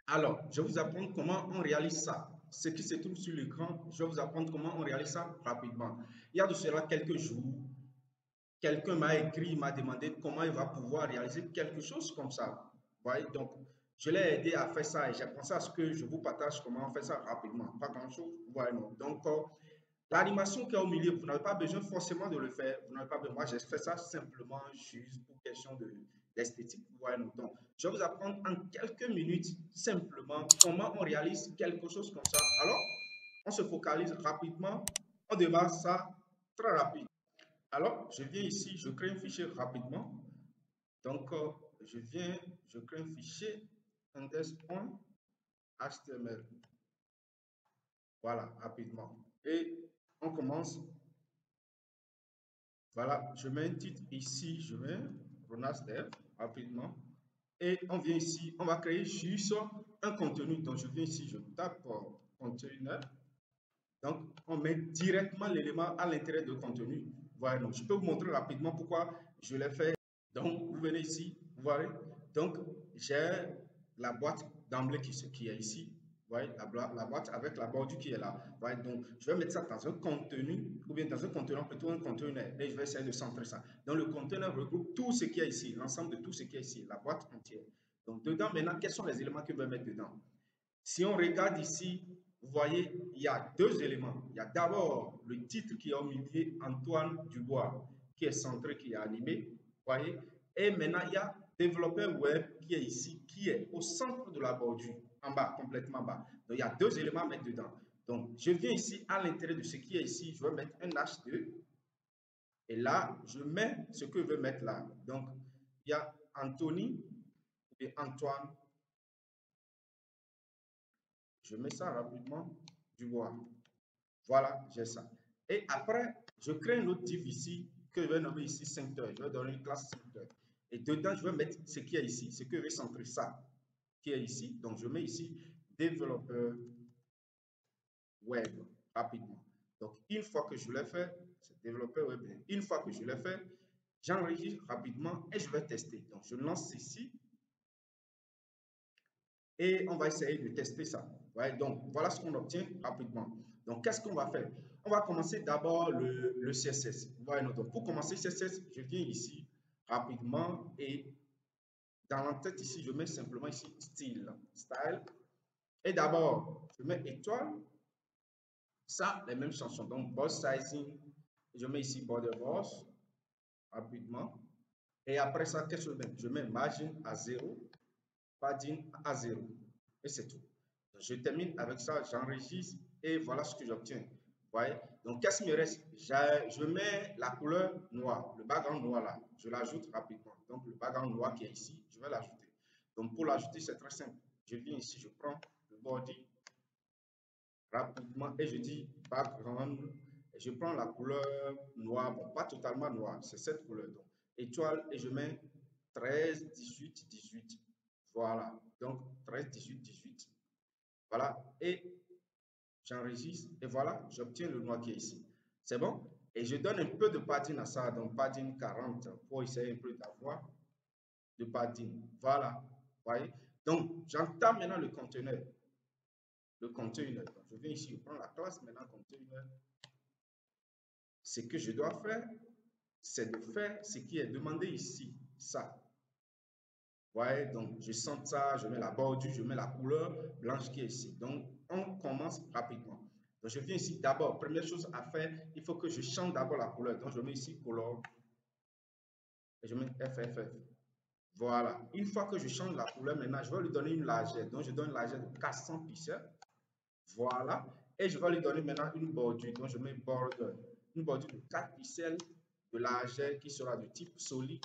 Alors, je vais vous apprendre comment on réalise ça. Ce qui se trouve sur l'écran, je vais vous apprendre comment on réalise ça rapidement. Il y a de cela quelques jours, quelqu'un m'a écrit, il m'a demandé comment il va pouvoir réaliser quelque chose comme ça. Vous voyez, donc, je l'ai aidé à faire ça et j'ai pensé à ce que je vous partage comment on fait ça rapidement. Pas grand-chose, voilà, non. Donc, l'animation qui est au milieu, vous n'avez pas besoin forcément de le faire. Vous n'avez pas besoin. Moi, j'ai fait ça simplement juste pour question d'esthétique. Voilà, non. Donc, je vais vous apprendre en quelques minutes simplement comment on réalise quelque chose comme ça. Alors, on se focalise rapidement. On démarre ça très rapide. Alors, je viens ici, je crée un fichier rapidement. Donc, je crée un fichier index.html. Voilà, rapidement. Et on commence. Voilà, je mets un titre ici, je mets Ronas Dev rapidement. Et on vient ici, on va créer juste un contenu. Donc, je viens ici, je tape container. Donc, on met directement l'élément à l'intérieur de contenu. Voilà, donc je peux vous montrer rapidement pourquoi je l'ai fait. Donc, vous venez ici, vous voyez. Donc, j'ai la boîte d'emblée qui est ici. Vous voyez, la boîte avec la bordure qui est là. Vous voyez, donc, je vais mettre ça dans un contenu, ou bien dans un conteneur, plutôt un conteneur. Et je vais essayer de centrer ça. Donc, le conteneur regroupe tout ce qui est ici, l'ensemble de tout ce qui est ici, la boîte entière. Donc, dedans, maintenant, quels sont les éléments que je vais mettre dedans? Si on regarde ici, vous voyez, il y a deux éléments. Il y a d'abord le titre qui est au milieu, Antoine Dubois, qui est centré, qui est animé. Vous voyez. Et maintenant, il y a développeur web qui est ici, qui est au centre de la bordure, en bas, complètement bas. Donc, il y a deux éléments à mettre dedans. Donc, je viens ici, à l'intérieur de ce qui est ici, je vais mettre un H2. Et là, je mets ce que je veux mettre là. Donc, il y a Anthony et Antoine. Je mets ça rapidement, Dubois. Voilà, j'ai ça. Et après, je crée un autre div ici que je vais nommer ici 5 heures. Je vais donner une classe 5 heures. Et dedans, je vais mettre ce qui est ici, ce que je vais centrer ça, qui est ici. Donc, je mets ici développeur web rapidement. Donc, une fois que je l'ai fait, c'est développeur web. Une fois que je l'ai fait, j'enregistre rapidement et je vais tester. Donc, je lance ici et on va essayer de tester ça. Ouais, donc, voilà ce qu'on obtient rapidement. Donc, qu'est-ce qu'on va faire? On va commencer d'abord le CSS. Ouais, donc, pour commencer CSS, je viens ici rapidement et dans l'entête ici, je mets simplement ici style. Et d'abord, je mets étoile. Ça, les mêmes chansons. Donc, boss sizing, je mets ici border boss rapidement. Et après ça, qu'est-ce que je mets? Je mets margin à 0, padding à 0. Et c'est tout. Je termine avec ça, j'enregistre et voilà ce que j'obtiens. Vous voyez? Donc, qu'est-ce qui me reste? Je mets la couleur noire, le background noir là. Je l'ajoute rapidement. Donc, le background noir qui est ici, je vais l'ajouter. Donc, pour l'ajouter, c'est très simple. Je viens ici, je prends le body rapidement et je dis background. Et je prends la couleur noire, bon, pas totalement noire, c'est cette couleur. Donc, étoile et je mets 13, 18, 18. Voilà. Donc, 13, 18, 18. Voilà. Et j'enregistre et voilà, j'obtiens le noir qui est ici. C'est bon? Et je donne un peu de padding à ça, donc padding 40 pour essayer un peu d'avoir de padding. Voilà. Vous voyez? Donc, j'entame maintenant le conteneur. Le container. Donc, je viens ici, je prends la classe maintenant container. Ce que je dois faire, c'est de faire ce qui est demandé ici. Ça. Vous voyez? Donc, je sens ça, je mets la bordure, je mets la couleur blanche qui est ici. Donc, on commence rapidement. Donc, je viens ici d'abord. Première chose à faire, il faut que je change d'abord la couleur. Donc, je mets ici color et je mets FFF. Voilà. Une fois que je change la couleur, maintenant, je vais lui donner une largeur. Donc, je donne une largeur de 400 pixels. Voilà. Et je vais lui donner maintenant une bordure. Donc, je mets border. Une bordure de 4 pixels de largeur qui sera de type solide.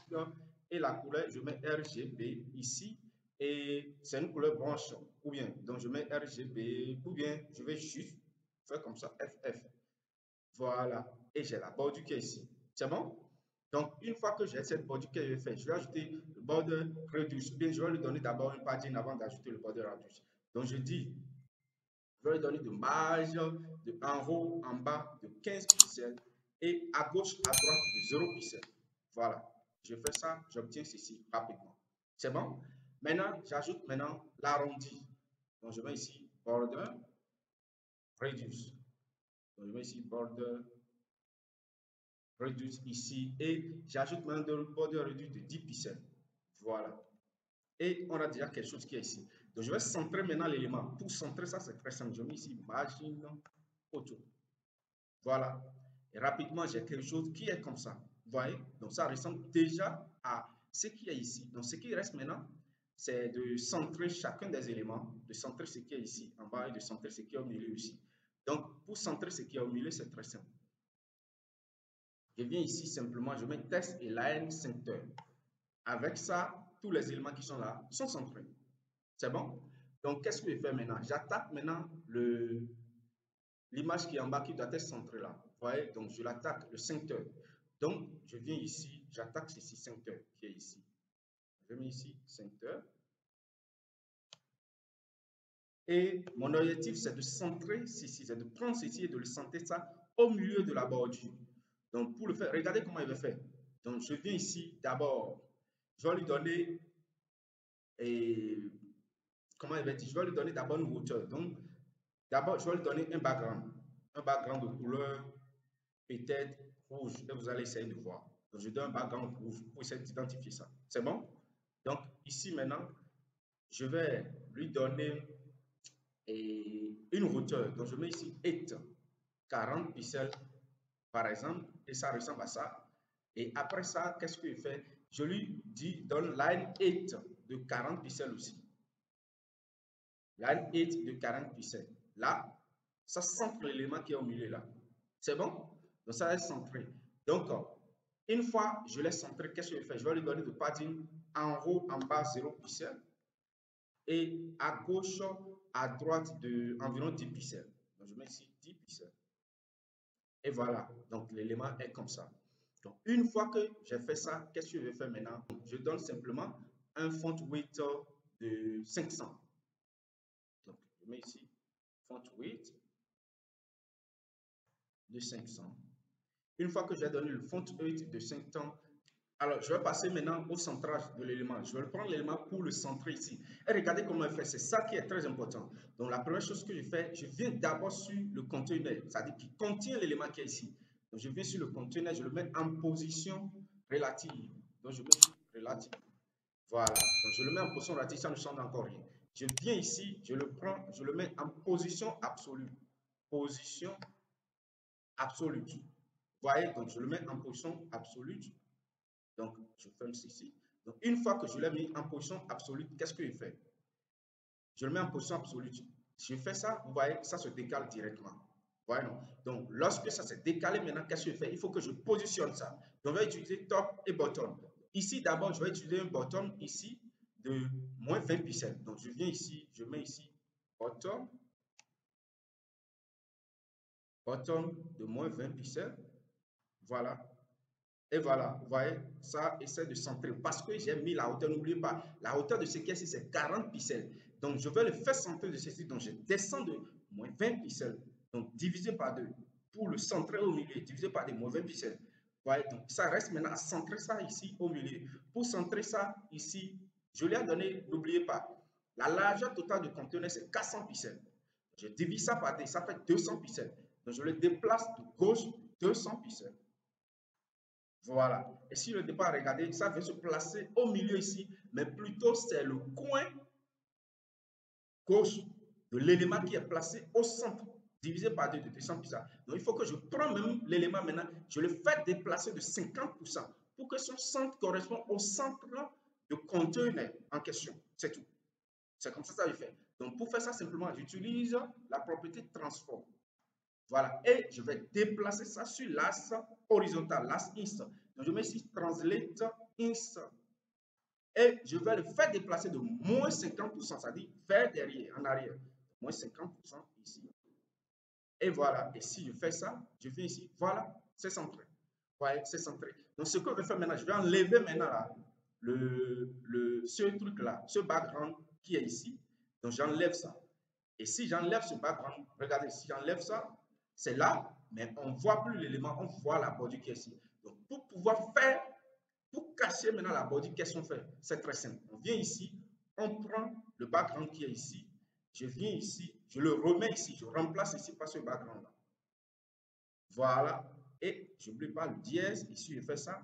Et la couleur, je mets RGB ici. Et c'est une couleur blanche. Ou bien, donc je mets RGB. Ou bien, je vais juste faire comme ça, FF. Voilà. Et j'ai la bordure qui est ici. C'est bon? Donc, une fois que j'ai cette bordure que je vais faire, je vais ajouter le border reduce. Ou bien, je vais lui donner d'abord une padding avant d'ajouter le border reduce. Donc, je dis je vais lui donner de marge de en haut, en bas de 15 pixels et à gauche, à droite de 0 pixels. Voilà. Je fais ça, j'obtiens ceci rapidement. C'est bon? Maintenant, j'ajoute maintenant l'arrondi. Donc, je mets ici border reduce. Donc, je mets ici border reduce ici et j'ajoute maintenant le border reduce de 10 pixels. Voilà. Et on a déjà quelque chose qui est ici. Donc, je vais centrer maintenant l'élément. Pour centrer ça, c'est très simple. Je mets ici margin auto. Voilà. Et rapidement, j'ai quelque chose qui est comme ça. Vous voyez? Donc, ça ressemble déjà à ce qui est ici. Donc, ce qui reste maintenant, c'est de centrer chacun des éléments, de centrer ce qui est ici en bas et de centrer ce qui est au milieu ici. Donc, pour centrer ce qui est au milieu, c'est très simple. Je viens ici simplement, je mets test et line center. Avec ça, tous les éléments qui sont là sont centrés. C'est bon? Donc, qu'est-ce que je fais maintenant? J'attaque maintenant l'image qui est en bas qui doit être centrée là. Vous voyez? Donc, je l'attaque, le center. Donc, je viens ici, j'attaque ceci, center, qui est ici. Je mets ici, center. Et mon objectif, c'est de centrer ceci, c'est de prendre ceci et de le centrer ça au milieu de la bordure. Donc, pour le faire, regardez comment il va faire. Donc, je viens ici, d'abord, je vais lui donner, comment il va dire, je vais lui donner d'abord une hauteur. Donc, d'abord, je vais lui donner un background de couleur peut-être rouge, et vous allez essayer de voir. Donc, je donne un background rouge pour essayer d'identifier ça. C'est bon? Donc, ici maintenant, je vais lui donner une hauteur. Donc, je mets ici 8, 40 pixels, par exemple, et ça ressemble à ça. Et après ça, qu'est-ce que je fais? Je lui dis, donne line 8 de 40 pixels aussi. Line 8 de 40 pixels. Là, ça centre l'élément qui est au milieu là. C'est bon? Donc, ça est centré. Donc, une fois je l'ai centré, qu'est-ce que je fais? Je vais lui donner de padding en haut, en bas, 0 pixels. Et à gauche, à droite, de environ 10 pixels. Donc, je mets ici 10 pixels. Et voilà. Donc, l'élément est comme ça. Donc, une fois que j'ai fait ça, qu'est-ce que je vais faire maintenant? Je donne simplement un font weight de 500. Donc, je mets ici font weight de 500. Une fois que j'ai donné le font weight de 500, alors je vais passer maintenant au centrage de l'élément. Je vais prendre l'élément pour le centrer ici. Et regardez comment il fait. C'est ça qui est très important. Donc la première chose que je fais, je viens d'abord sur le conteneur, c'est-à-dire qui contient l'élément qui est ici. Donc je viens sur le conteneur, je le mets en position relative. Donc je mets ici relative. Voilà. Donc je le mets en position relative, ça ne change encore rien. Je viens ici, je le prends, je le mets en position absolue. Position absolue. Vous voyez, donc je le mets en position absolue. Donc, je ferme ceci. Donc, une fois que je l'ai mis en position absolue, qu'est-ce que je fais? Je le mets en position absolue. Je fais ça, vous voyez, ça se décale directement. Vous voyez, non? Donc, lorsque ça s'est décalé, maintenant, qu'est-ce que je fais? Il faut que je positionne ça. Donc, je vais utiliser top et bottom. Ici, d'abord, je vais utiliser un bottom ici de moins 20 pixels. Donc, je viens ici, je mets ici bottom de moins 20 pixels. Voilà. Et voilà, vous voyez, ça essaie de centrer. Parce que j'ai mis la hauteur, n'oubliez pas, la hauteur de ce qui est ici, c'est 40 pixels. Donc, je vais le faire centrer de ceci. Donc, je descends de moins 20 pixels. Donc, divisé par 2. Pour le centrer au milieu, divisé par des moins 20 pixels. Vous voyez, donc ça reste maintenant à centrer ça ici au milieu. Pour centrer ça ici, je lui ai donné, n'oubliez pas, la largeur totale du conteneur, c'est 400 pixels. Je divise ça par 2, ça fait 200 pixels. Donc, je le déplace de gauche 200 pixels. Voilà. Et si le départ, regardez, ça veut se placer au milieu ici, mais plutôt c'est le coin gauche de l'élément qui est placé au centre, divisé par 2 de 200 pixels. Donc il faut que je prends même l'élément maintenant, je le fais déplacer de 50% pour que son centre corresponde au centre de conteneur en question. C'est tout. C'est comme ça que je fais. Donc pour faire ça simplement, j'utilise la propriété transform. Voilà, et je vais déplacer ça sur l'axe horizontal, l'axe ins. Donc, je mets ici translate ins et je vais le faire déplacer de moins 50%, c'est-à-dire vers derrière, en arrière. Moins 50% ici. Et voilà, et si je fais ça, je viens ici, voilà, c'est centré. Voyez, c'est centré. Donc, ce que je vais faire maintenant, je vais enlever maintenant là, ce truc-là, ce background qui est ici. Donc, j'enlève ça. Et si j'enlève ce background, regardez, si j'enlève ça, c'est là, mais on ne voit plus l'élément, on voit la bordure qui est ici. Donc, pour pouvoir faire, pour cacher maintenant la bordure, qu'est-ce qu'on fait? C'est très simple. On vient ici, on prend le background qui est ici, je viens ici, je le remets ici, je remplace ici par ce background-là. Voilà, et je n'oublie pas le dièse, ici je fais ça,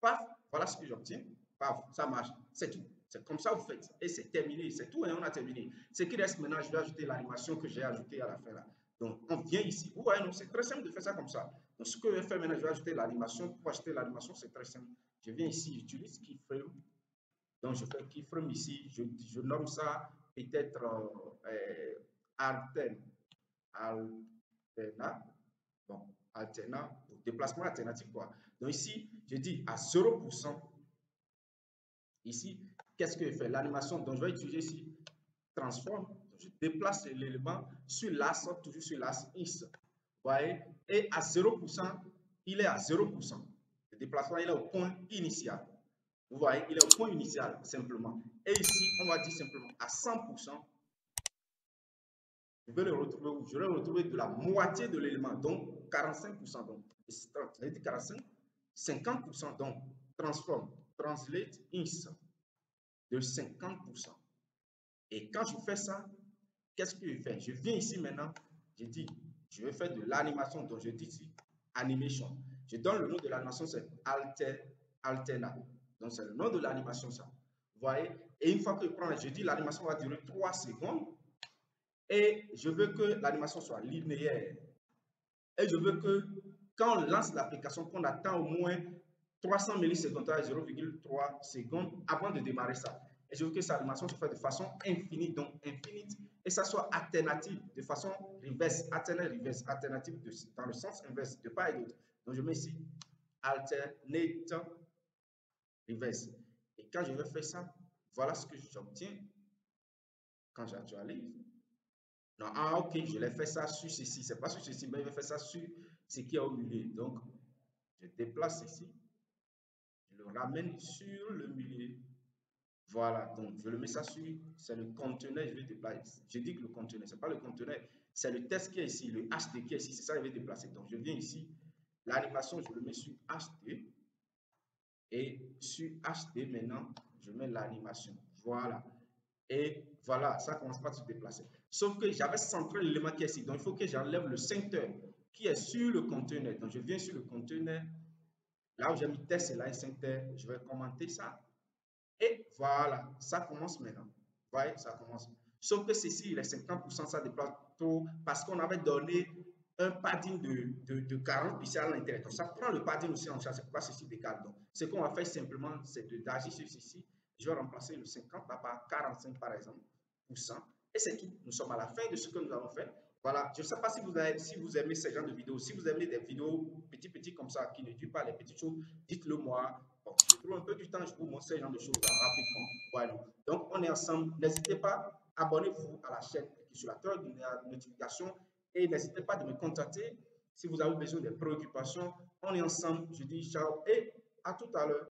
paf, voilà ce que j'obtiens, paf, ça marche, c'est tout. C'est comme ça que vous faites, et c'est terminé, c'est tout, et on a terminé. Ce qui reste maintenant, je vais ajouter l'animation que j'ai ajoutée à la fin là. Donc, on vient ici, vous voyez, c'est très simple de faire ça comme ça. Donc, ce que je vais faire maintenant, je vais ajouter l'animation. Pour ajouter l'animation, c'est très simple. Je viens ici, j'utilise Keyframe. Donc, je fais Keyframe ici, je nomme ça peut-être Alterna. Bon, Alterna, déplacement alternatif quoi. Donc ici, je dis à 0%. Ici, qu'est-ce que je fais? L'animation, donc je vais utiliser ici transform. Je déplace l'élément sur l'axe, toujours sur l'axe X. Vous voyez? Et à 0%, il est à 0%. Le déplacement, il est au point initial. Vous voyez, il est au point initial, simplement. Et ici, on va dire simplement à 100%. Je vais le retrouver, je vais le retrouver de la moitié de l'élément, donc 45%. Donc, ça veut dire 45, 50%. Donc, transform, translate ins de 50%. Et quand je fais ça, qu'est-ce que je fais? Je viens ici maintenant, je dis, je vais faire de l'animation. Donc, je dis ici, animation. Je donne le nom de l'animation, c'est Alterna. Donc, c'est le nom de l'animation, ça. Vous voyez? Et une fois que je prends, je dis l'animation va durer 3 secondes. Et je veux que l'animation soit linéaire. Et je veux que quand on lance l'application, qu'on attend au moins 300 millisecondes à 0,3 secondes avant de démarrer ça. Et je veux que cette animation se fasse de façon infinie, donc infinite, et ça soit alternative, de façon reverse, alternative dans le sens inverse, de part et d'autre. Donc je mets ici alternate reverse. Et quand je vais faire ça, voilà ce que j'obtiens quand j'actualise. Non, ah ok, je l'ai fait ça sur ceci, c'est pas sur ceci, mais je vais faire ça sur ce qui est au milieu. Donc, je déplace ici, je le ramène sur le milieu. Voilà, donc je le mets ça sur, c'est le conteneur, je vais déplacer. Je dis que le conteneur, c'est pas le conteneur, c'est le test qui est ici, le HT qui est ici, c'est ça que je vais déplacer. Donc, je viens ici, l'animation, je le mets sur HT. Et sur HT, maintenant, je mets l'animation. Voilà. Et voilà, ça commence pas à se déplacer. Sauf que j'avais centré l'élément qui est ici. Donc, il faut que j'enlève le center qui est sur le conteneur. Donc, je viens sur le conteneur. Là où j'ai mis test, c'est là un center. Je vais commenter ça. Et voilà, ça commence maintenant. Vous voyez, ça commence. Sauf que ceci, les 50%, ça déplace trop parce qu'on avait donné un padding de 40 pixels à l'intérieur. Donc, ça prend le padding aussi en charge. C'est pourquoi ceci décale. Donc, ce qu'on va faire simplement, c'est d'agir sur ceci. Je vais remplacer le 50 par 45 par exemple, et c'est tout. Nous sommes à la fin de ce que nous avons fait. Voilà, je ne sais pas si vous aimez ce genre de vidéos. Si vous aimez des vidéos petits comme ça, qui ne durent pas les petites choses, dites-le moi. Bon, je trouve un peu du temps, je vous montre ce genre de choses rapidement. Voilà. Donc, on est ensemble. N'hésitez pas, abonnez-vous à la chaîne sur la cloche de notification et n'hésitez pas de me contacter si vous avez besoin de préoccupations. On est ensemble. Je dis ciao et à tout à l'heure.